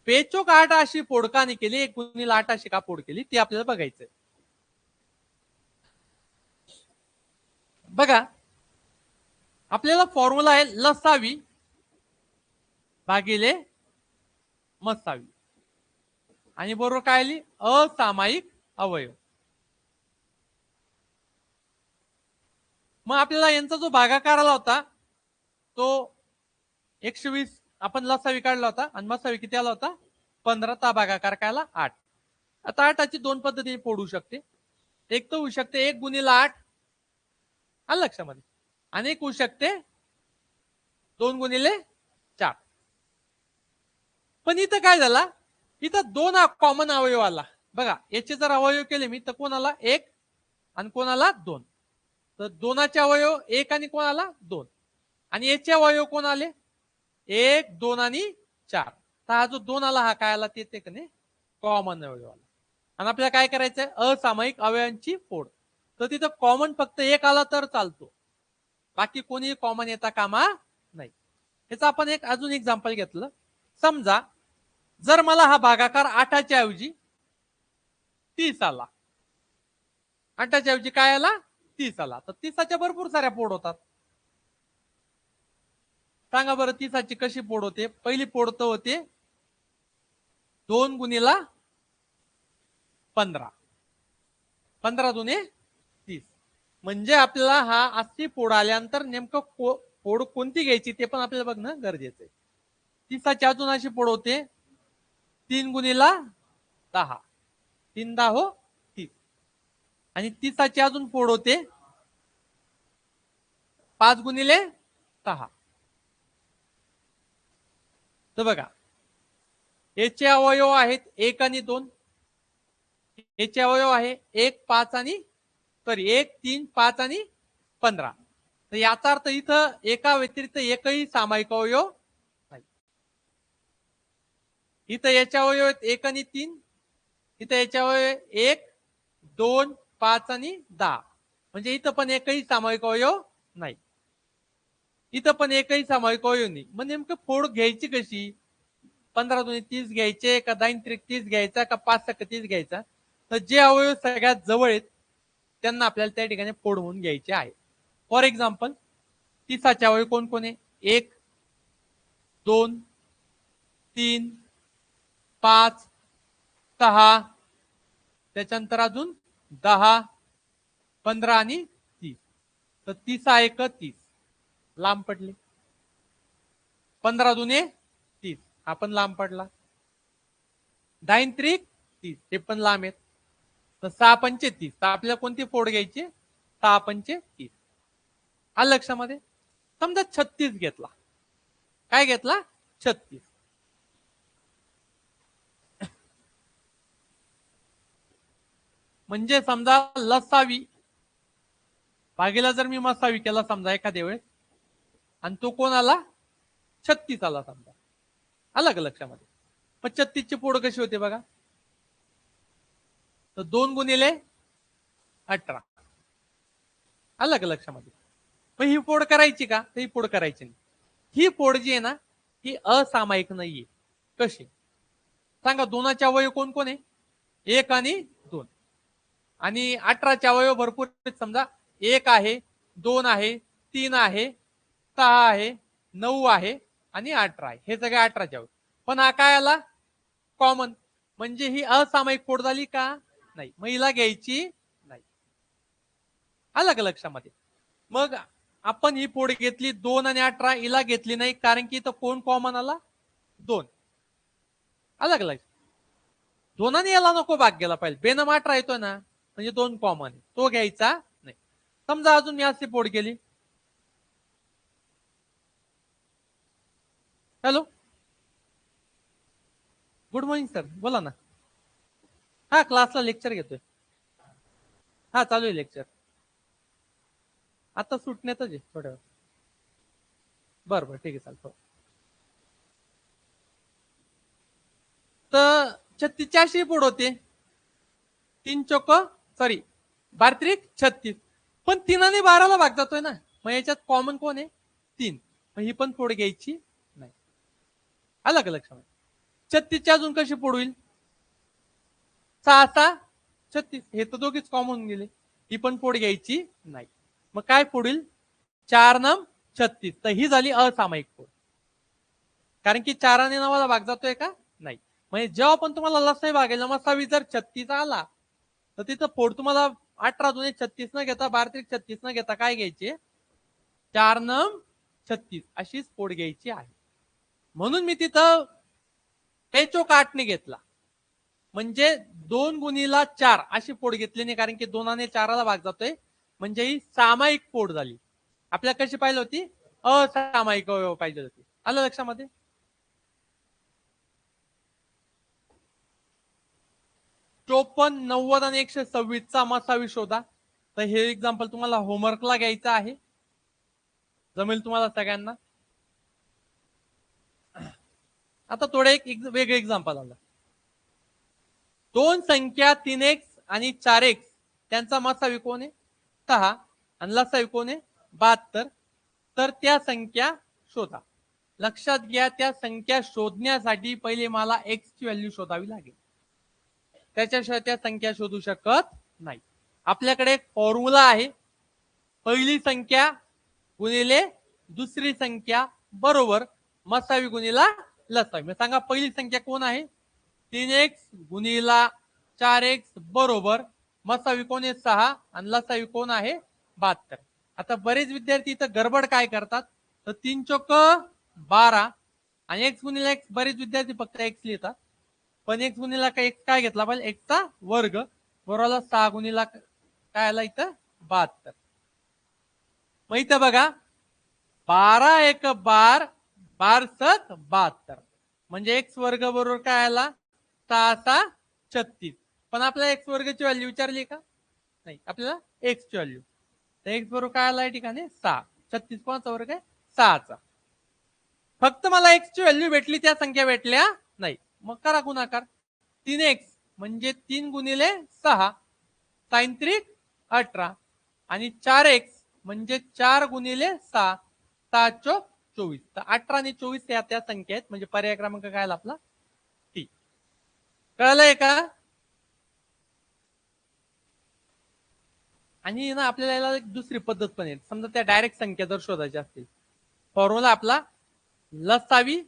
2 8 अशी फोड का नाही केली? 1 गुणिला 8 अशी का फोड केली? ते आपल्याला बघायचंय. बघा आपल्याला फॉर्म्युला आहे लसावी भागिले मसावी आणि बरोबर काय आली? असामायिक अवयव. मग आपल्याला यांचा जो भागाकार आला होता तो 120 आपण लसावी काढला होता आणि मसावी किती आला होता? 15. ता भागाकार काय आला? 8. आता 8ची दोन पद्धतीने फोडू शकते. एक तर होऊ शकते 1 गुणिले 8 आलं लक्षामध्ये आणि एक होऊ शकते 2 गुणिले 4. पण इथं काय झाला? इथं 2 हा कॉमन अवयव आला. बघा याचे जर अवयव केले मी तर कोणाला 1 आणि कोणाला 2. तर 2चे अवयव 1 आणि कोणाला 2 आणि याचे अवयव कोण आले? 1 2 आणि 4. तर हा जो 2 आला हा काय आला? ते कने कॉमन अवयव आला. आणि आपल्याला काय करायचंय? असामायिक अवयवांची फोड. तर तिथं कॉमन फक्त 1 आला तर चालतो. बाकी कोणी कॉमन येता कामा नाही. याचा आपण एक अजून एक्झाम्पल घेतलं. समजा जर मला हा भागाकार 8च्या ऐवजी 30 आला. 8च्या ऐवजी काय आला? 30 आला. तर 30च्या भरपूर साऱ्या फोड होतात. सांगा बरं 30ची कशी फोड होते? पहिली फोड तर होते 2 गुणिला 15. 15 दुने 30. म्हणजे आपल्याला हा अशी फोड आल्यानंतर नेमकं फोड कोणती घ्यायची ते पण आपल्याला बघणं गरजेचं आहे. 30ची अजून अशी फोड होते 3 गुणीला 10, 3 10 हो 30. आणि 30ची अजून फोड होते 5 गुणिले 6. तर बघा याचे अवयव आहेत 1 आणि 2. याचे अवयव आहे 1 5 आणि सॉरी 1 3 5 आणि 15. तर याचा अर्थ इथं एका व्यतिरिक्त एकही सामायिक अवयव नाही. इथं याच्या अवयव आहेत 1 आणि 3. इथं याच्या अवयव 1 2 5 आणि 10. म्हणजे इथं पण एकही सामायिक अवयव नाही. इथं पण एकही सामायिक अवयव नाही. मग नेमकं फोड घ्यायची कशी? 15 दुनी 30 घ्यायचे का 10 त्रिक 30 घ्यायचा का 5 सक 30 घ्यायचा? तर जे अवयव सगळ्यात जवळ आहेत त्यांना आपल्याला त्या ठिकाणी फोड म्हणून घ्यायचे आहे. फॉर एक्झाम्पल 30चे अवयव कोण कोण आहे? 1 2 3 5 6 त्याच्यानंतर अजून 10 15 आणि 30. तर 30 एक 30 लांब पडले. 15 दुने 30 हा पण लांब पडला. 10 त्रिक 30 हे पण लांब आहेत. तर 6 पंचे 30. तर आपल्याला कोणती फोड घ्यायची? 6 पंचे 30. आलं लक्षामध्ये? समजा 36 घेतला. काय घेतला? 36. म्हणजे समजा लसावी भागीला जर मी मसावी केला समजा एखाद्या वेळेस आणि तो कोण आला? 36 आला समजा. आलं का लक्षामध्ये? मग 36 ची फोड कशी होते बघा. तर 2 गुणिले 18. आलं का लक्षामध्ये? मग ही फोड करायची का? तर ही फोड करायची नाही. ही फोड जी आहे ना ही असामायिक नाहीये. कशी? सांगा. 2चे अवयव कोण कोण आहे? 1 आणि 2. आणि 18चे अवयव भरपूर समजा 1 आहे 2 आहे 3 आहे 6 आहे 9 आहे आणि 18 आहे. हे सगळे 18चे अवयव. पण हा काय आला? कॉमन. म्हणजे ही असामायिक फोड झाली का? नाही. मग हिला घ्यायची नाही. आलं का लक्षामध्ये? मग आपण ही फोड घेतली 2 आणि 18 हिला घेतली नाही कारण की इथं कोण कॉमन आला? 2. आलं का लक्षात? 2 याला नको भाग गेला पाहिजे. बेनम 18 येतोय ना म्हणजे 2 कॉमन तो घ्यायचा नाही. समजा अजून मी अशी फोड केली. हॅलो गुड मॉर्निंग सर बोला ना. हा क्लासला लेक्चर घेतोय. हा चालू आहे लेक्चर. आता सुटण्यातच आहे थोड्या वेळ. बरं ठीक आहे चालतो. तर 36 फोड होते. 3 चोक सॉरी 12 त्रिक 36. पण 3 आणि 12ला भाग जातोय ना. मग याच्यात कॉमन कोण आहे? 3. मग ही पण फोड घ्यायची नाही. आलं का लक्षामध्ये? 36 ची अजून कशी फोड होईल? 6 6 36. हे तर दोघीच कॉमन गेले. ही पण फोड घ्यायची नाही. मग काय फोड होईल? 4 9 36. तर ही झाली असामायिक फोड. कारण की 4 आणि 9ला भाग जातोय का? नाही. म्हणजे जेव्हा पण तुम्हाला लसावी भागेल मसावी जर 36 आला तर तिथं फोड तुम्हाला 18 दुने 36 न घेता 12 त्रिक 36 न घेता काय घ्यायचे? 4 9 36 अशीच फोड घ्यायची आहे. म्हणून मी तिथं पेचोक 8 ने घेतला. म्हणजे 2 गुणीला 4 अशी फोड घेतली नाही कारण की 2 आणि 4ला भाग जातोय. म्हणजे ही सामायिक फोड झाली. आपल्याला कशी पाहिजे होती? असामायिक अवयव पाहिजे होती. आलं लक्षामध्ये? 54 90 आणि 126 चा मसावी शोधा. तर हे एक्झाम्पल तुम्हाला होमवर्कला घ्यायचं आहे. जमेल तुम्हाला सगळ्यांना. आता थोडं एक वेगळं एक्झाम्पल आलं. दोन संख्या 3x आणि 4x त्यांचा मसावी कोण आहे? 6 आणि लसावी कोण आहे? 72. तर त्या संख्या शोधा. लक्षात घ्या त्या संख्या शोधण्यासाठी पहिले मला x ची व्हॅल्यू शोधावी लागेल. त्याच्याशिवाय त्या संख्या शोधू शकत नाही. आपल्याकडे एक फॉर्म्युला आहे. पहिली संख्या गुणिले दुसरी संख्या बरोबर मसावी गुणिला लसावी. सांगा पहिली संख्या कोण आहे? 3x गुणिला 4x बरोबर मसावी कोण आहे? 6 आणि लसावी कोण आहे? 72. आता बरेच विद्यार्थी इथं गडबड काय करतात, तर 3 चोक 12 आणि x गुणिले x, बरेच विद्यार्थी फक्त x लिहितात, पण x गुणिला x काय घेतला पाहिजे, x चा वर्ग बरोबर 6 गुणिला काय आला इथं 72. मग इथं बघा 12 एक 12, 12 सत 72, म्हणजे x वर्ग बरोबर काय आला 6 6 36. पण आपल्याला x वर्गाची व्हॅल्यू विचारली का, नाही, आपल्याला x ची व्हॅल्यू, तर x बरोबर काय आला या ठिकाणी 6. 36 कोणाचा वर्ग आहे 6चा. फक्त मला x ची व्हॅल्यू भेटली, त्या संख्या भेटल्या नाही, मग करा गुणाकार. 3x म्हणजे 3 गुणिले 6 साइन त्रिक 18 आणि 4x म्हणजे 4 गुणिले 6 6 चोक 24. तर 18 आणि 24 या त्या संख्या आहेत, म्हणजे पर्याय क्रमांक काय आला आपला टी. कळलंय का? आणि ना आपल्याला याला एक दुसरी पद्धत पण आहे, समजा त्या डायरेक्ट संख्या जर शोधायच्या असतील, फॉर्म्युला आपला लसावी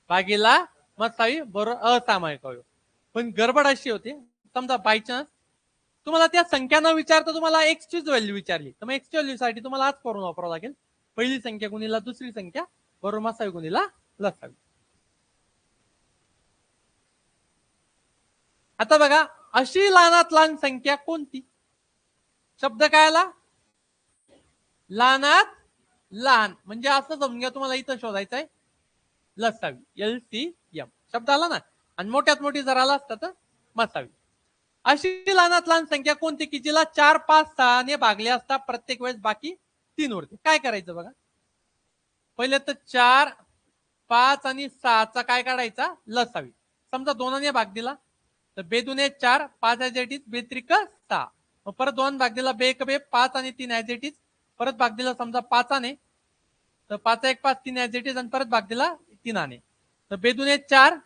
भागीला मसावी बरोबर असामायिक अवयव. पण गडबड अशी होते, समजा बाय चान्स तुम्हाला त्या संख्या न विचारता तुम्हाला एक्स चीच व्हॅल्यू विचारली, तर मग एक्स ची व्हॅल्यू साठी तुम्हाला आज फॉर्म्युला वापरावा लागेल, पहिली संख्या गुणिला दुसरी संख्या बरोबर मसावी गुणिला लसावी. आता बघा अशी लहानात लहान संख्या कोणती, शब्द काय आला लहानात लहान, म्हणजे असं समजून घ्या तुम्हाला इथं शोधायचं आहे लसावी LCM शब्द आला ना, आणि मोठ्यात मोठी जर आला असता तर मसावी. अशी लहानात लहान संख्या कोणती की जिला 4 5 6 ने भागले असता प्रत्येक वेळेस बाकी 3 उरते. काय करायचं बघा, पहिले तर 4 5 आणि 6 चा काय काढायचा लसावी. समजा 2 ने भाग दिला तर बे दुने 4 5 ऍज इट इज, बे त्रिक 6. मग परत 2 भाग दिला बे एक बे 5 आणि 3 ऍज इट इज, परत भाग दिला समजा 5 ने, तर 5 1 5 3 ऍज इट इज, आणि परत भाग दिला 3 ने, तर बे दुने 4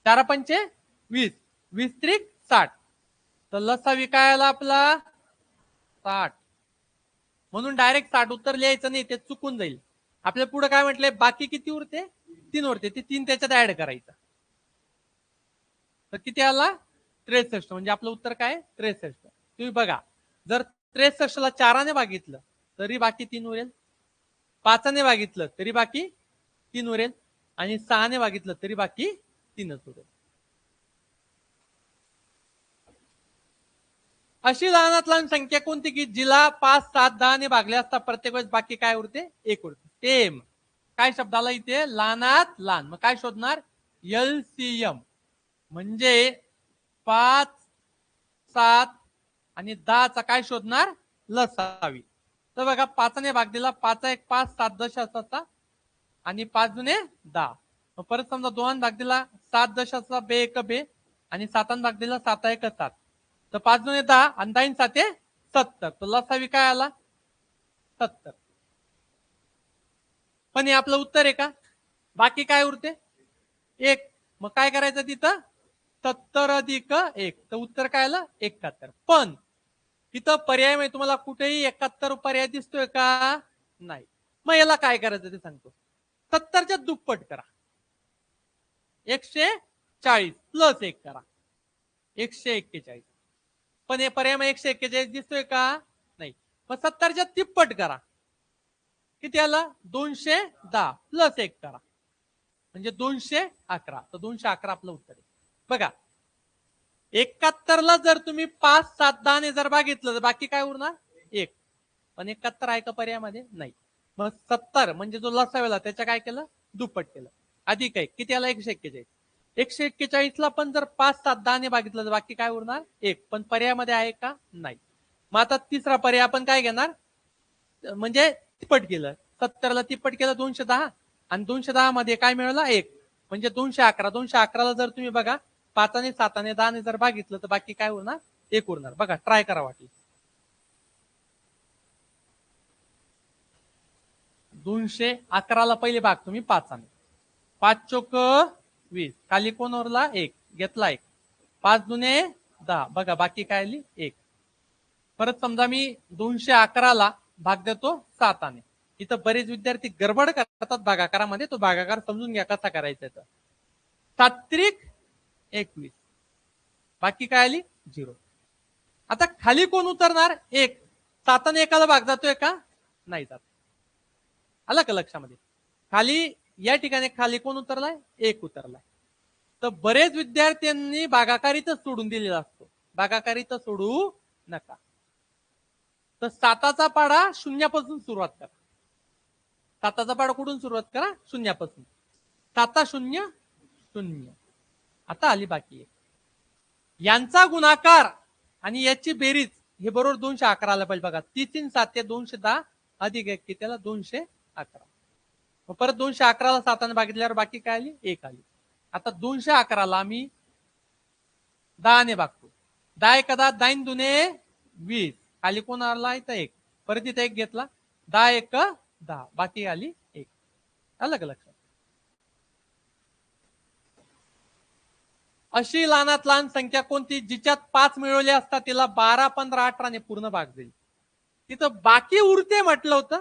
4 पंचे 20 20 त्रिक 60. तर लसावी काय आला आपला 60. म्हणून डायरेक्ट 60 उत्तर लिहायचं नाही, ते चुकून जाईल. आपल्या पुढे काय म्हटलंय, बाकी किती उरते 3 उरते, ते 3 त्याच्यात ऍड करायचं. तर किती आला 63, म्हणजे आपलं उत्तर काय 63. तुम्ही बघा जर 63 ला 4 ने भागितलं तरी बाकी 3 उरेल, 5 ने भागितलं तरी बाकी 3 उरेल, आणि 6 ने भागितलं तरी बाकी 3च उरेल. अशी लहानात लहान संख्या कोणती की जिला 5 7 10 ने भागले असता प्रत्येक वेळेस बाकी काय उरते 1 उरते. सेम काय शब्दाला इथे लहानात लहान, मग काय शोधणार LCM, म्हणजे 5 7 आणि 10 चा काय शोधणार लसावी. तर बघा 5 ने भाग दिला 5 1 5 7 दशांचा आणि 5 दुने 10. मग परत समजा 2 भाग दिला 7 दशांचा बे एक बे, आणि 7 भाग दिला 7 1 7, तर 5 दुने 10 आणि 10 7 70. तर लसावी काय आला 70. पण हे आपलं उत्तर आहे का, बाकी काय उरते 1. मग काय करायचं तिथं 70 अधिक 1, तर उत्तर काय आलं 71. पण तिथं पर्याय म्हणजे तुम्हाला कुठेही 71 पर्याय दिसतोय का, नाही. मग याला काय करायचं ते सांगतो. 70च्या दुप्पट करा, 140 प्लस 1 करा 141. पण हे पर्याय 141 दिसतोय का, नाही. मग 70च्या तिप्पट करा, किती आला 210 प्लस 1 करा म्हणजे 211. तर 211 आपलं उत्तर आहे. बघा 71 ला जर तुम्ही 5 7 10 ने जर भागितलं तर बाकी काय उरणार 1, पण 71 आहे का पर्यायामध्ये, नाही. मग 70 म्हणजे जो लसावेला त्याच्या काय केलं दुप्पट केलं, अधिक 1 किती आला 141. 141 ला पण जर 5 7 10 ने भागितलं तर बाकी काय उरणार 1, पण पर्यायामध्ये आहे का, नाही. मग आता तिसरा पर्याय आपण काय घेणार, म्हणजे तिप्पट केलं, 70 ला तिप्पट केलं 210, आणि 210 मध्ये काय मिळालं 1, म्हणजे 211. 211 ला जर तुम्ही बघा 5 आणि 7 आणि 10 ने जर भागितलं तर बाकी काय उरणार 1 उरणार. बघा ट्राय करा वाटली. 211 ला पहिले भाग तुम्ही 5 ने, 5 चोक 20, खाली कोण उरला 1, घेतला 1, 5 दुने 10, बघा बाकी काय आली 1. परत समजा मी 211 ला भाग देतो 7 ने. इथं बरेच विद्यार्थी गडबड करतात भागाकारामध्ये, तो भागाकार समजून घ्या कसा करायचा. 7 त्रिक 21, बाकी काय आली 0. आता खाली कोण उतरणार 1, 7 एकाला भाग जातोय का? नाही जात. आलं का लक्षामध्ये? खाली या ठिकाणी खाली कोण उतरलाय? 1 उतरलाय. तर बरेच विद्यार्थ्यांनी भागाकारीतच सोडून दिलेला असतो. भागाकारीत सोडू नका. तर 7चा पाढा शून्यापासून सुरुवात करा. 7चा पाढा कुठून सुरुवात करा? शून्यापासून. 7 0 0. आता आली बाकी एक. यांचा गुणाकार आणि याची बेरीज हे बरोबर 211 आला पाहिजे बघा. 3 3 7 210 अधिक 1 त्याला 211. मग परत 211ला 7ने भागितल्यावर बाकी काय आली? 1 आली. आता 211ला आम्ही 10ने भागतो. 10 1 10, 10 दुने 20. खाली कोण आला? इथं 1. परत इथं 1 घेतला. 10 1 10. बाकी आली 1. आलं का लक्षात? अशी लहानात लहान संख्या कोणती जिच्यात 5 मिळवले असतात तिला 12 15 18 ने पूर्ण भाग देईल. तिथं बाकी उरते म्हटलं होतं.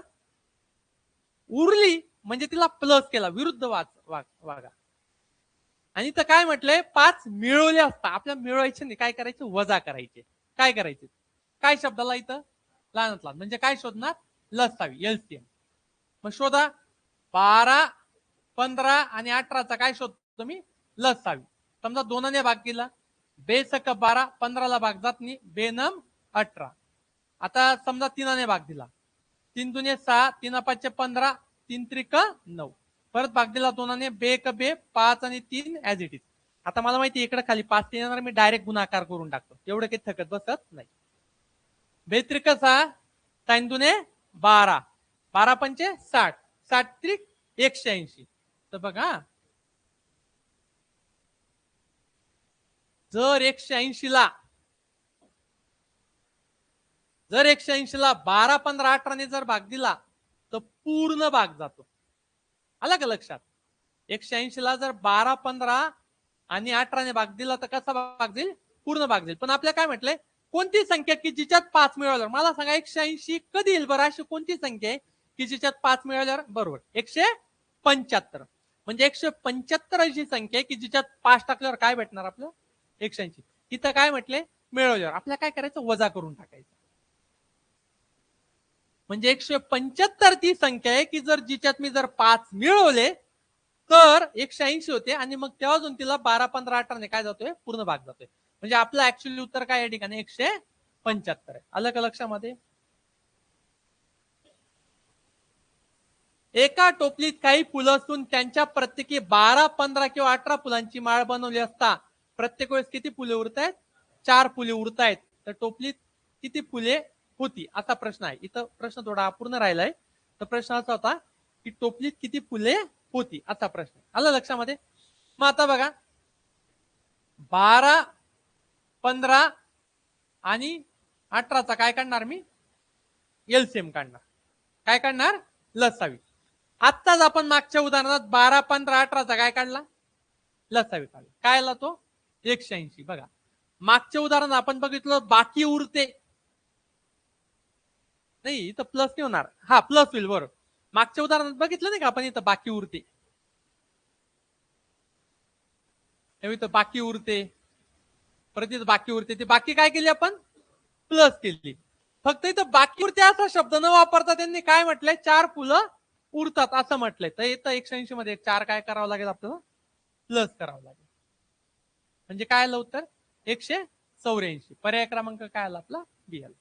उरली म्हणजे तिला प्लस केला, विरुद्ध वागा. आणि इथं काय म्हटलंय? 5 मिळवले असतात. आपल्याला मिळवायचे नाही, काय करायचे? वजा करायचे. काय करायचे? काय शब्दाला इथं? लहानात लहान म्हणजे काय शोधणार? लसावी, एलसीएम. मग शोधा. 12 15 आणि 18चा काय शोधतो मी? लसावी. समजा 2ने भाग केला. बेसक 12, 15ला भाग जात नाही. बेनम 18. आता समजा 3ने भाग दिला. 3 दुने 6, 3 5 15, 3 त्रिक 9. परत भाग दिला 2ने. बे क बे 5 आणि 3 ऍज इट इज. आता मला माहिती इकडे खाली 5 येणार, मी डायरेक्ट गुणाकार करून टाकतो. एवढं काही थकत बसत नाही. बेत्रिक 6, 3 दुने 12, 12 पंचे 60, 60 त्रिक 180. तर बघा, जर 180 ला 12 15 18ने जर भाग दिला तर पूर्ण भाग जातो. आला का लक्षात? 180 ला जर 12 15 आणि 18ने भाग दिला तर कसा भाग देईल? पूर्ण भाग देईल. पण आपल्याला काय म्हटलंय? कोणती संख्या की जिच्यात 5 मिळवल्यावर, मला सांगा 180 कधी येईल बरं? अशी कोणती संख्या आहे की जिच्यात 5 मिळवल्यावर? बरोबर 175. म्हणजे 175 अशी संख्या आहे की जिच्यात 5 टाकल्यावर काय भेटणार आपलं? 180. इथं काय म्हटले? मिळवल्यावर. आपल्याला काय करायचं? वजा करून टाकायचं. म्हणजे 175 ती संख्या आहे की जर जिच्यात मी जर 5 मिळवले तर 180 होते आणि मग तेव्हा अजून तिला 12 15 18ने काय जातोय? पूर्ण भाग जातोय. म्हणजे आपलं ऍक्च्युअली उत्तर काय या ठिकाणी? 175 आहे. आलं का लक्षामध्ये? एका टोपलीत काही फुलं असून त्यांच्या प्रत्येकी 12 15 किंवा 18 फुलांची माळ बनवली असता प्रत्येक वेळेस किती फुले उरतायत? 4 फुले उरतायत. तर टोपलीत किती फुले होती असा प्रश्न आहे. इथं प्रश्न थोडा अपूर्ण राहिलाय. तर प्रश्न असा होता की टोपलीत किती फुले होती असा प्रश्न. आलं लक्षामध्ये? मग आता बघा, 12 15 आणि 18चा काय काढणार मी? एलसीएम काढणार. काय काढणार? लसावी. आत्ताच आपण मागच्या उदाहरणात 12 15 18चा काय काढला? लसावी काढला. काय आला तो? 180. बघा, मागच्या उदाहरण आपण बघितलं बाकी उरते. नाही, इथं प्लस नाही होणार. हा प्लस होईल बरोबर. मागच्या उदाहरणात बघितलं नाही का आपण? इथं बाकी उरते. इथं बाकी उरते, परत इथं बाकी उरते. ते बाकी काय केली आपण? प्लस केली. फक्त इथं बाकी उरते असा शब्द न वापरता त्यांनी काय म्हटलंय? 4 फुलं उरतात असं म्हटलंय. तर इथं 180 मध्ये 4 काय करावं लागेल आपल्याला? प्लस करावं लागेल. म्हणजे काय आलं उत्तर? 184. पर्याय क्रमांक काय आला आपला? बी आला.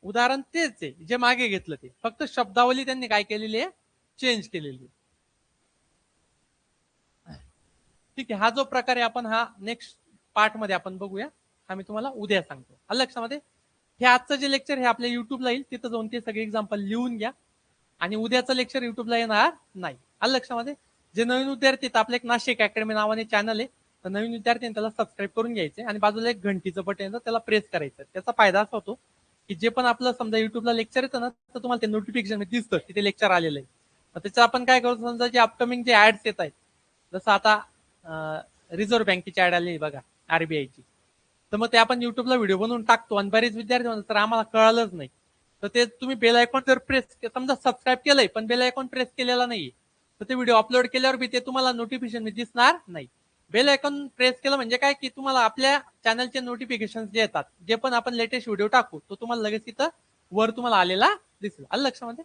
उदाहरण तेच आहे जे मागे घेतलं ते, फक्त शब्दावली त्यांनी काय केलेली आहे? चेंज केलेली. ठीक आहे. हा जो प्रकार आहे आपण हा नेक्स्ट पार्ट मध्ये आपण बघूया. हा मी तुम्हाला उद्या सांगतो. आलं लक्षामध्ये? हे आजचं जे लेक्चर हे आपल्या युट्यूबला येईल, तिथं जाऊन ते सगळे एक्झाम्पल लिहून घ्या. आणि उद्याचं लेक्चर युट्यूबला येणार नाही. आलं लक्षामध्ये? जे नवीन विद्यार्थी आहेत, आपलं एक नाशिक अकॅडमी नावाने चॅनल आहे, तर नवीन विद्यार्थ्यांनी त्याला सबस्क्राईब करून घ्यायचे आणि बाजूला एक घंटीचं बटन येतं, त्याला प्रेस करायचं. त्याचा फायदा असा होतो की जे पण आपलं समजा युट्यूबला लेक्चर येतं ना, तर तुम्हाला ते नोटिफिकेशन दिसतं की ते लेक्चर आलेलं आहे. मग त्याचं आपण काय करतो? समजा जे अपकमिंग जे ऍड्स येत आहेत, जसं आता रिझर्व्ह बँकेची ऍड आली बघा, आरबीआयची, तर मग ते आपण युट्यूबला व्हिडिओ बनवून टाकतो आणि बरेच विद्यार्थी म्हणतात तर आम्हाला कळालंच नाही. तर ते तुम्ही बेल आयकॉन जर प्रेस, समजा सबस्क्राईब केलंय पण बेल आयकॉन प्रेस केलेला नाही, तर ते व्हिडिओ अपलोड केल्यावर बी ते तुम्हाला नोटिफिकेशन दिसणार नाही. बेल आयकॉन प्रेस केलं म्हणजे काय की तुम्हाला आपल्या चॅनलचे नोटिफिकेशन जे येतात, जे पण आपण लेटेस्ट व्हिडिओ टाकू, तो तुम्हाला लगेच तिथं वर तुम्हाला आलेला दिसेल. आलं लक्षामध्ये?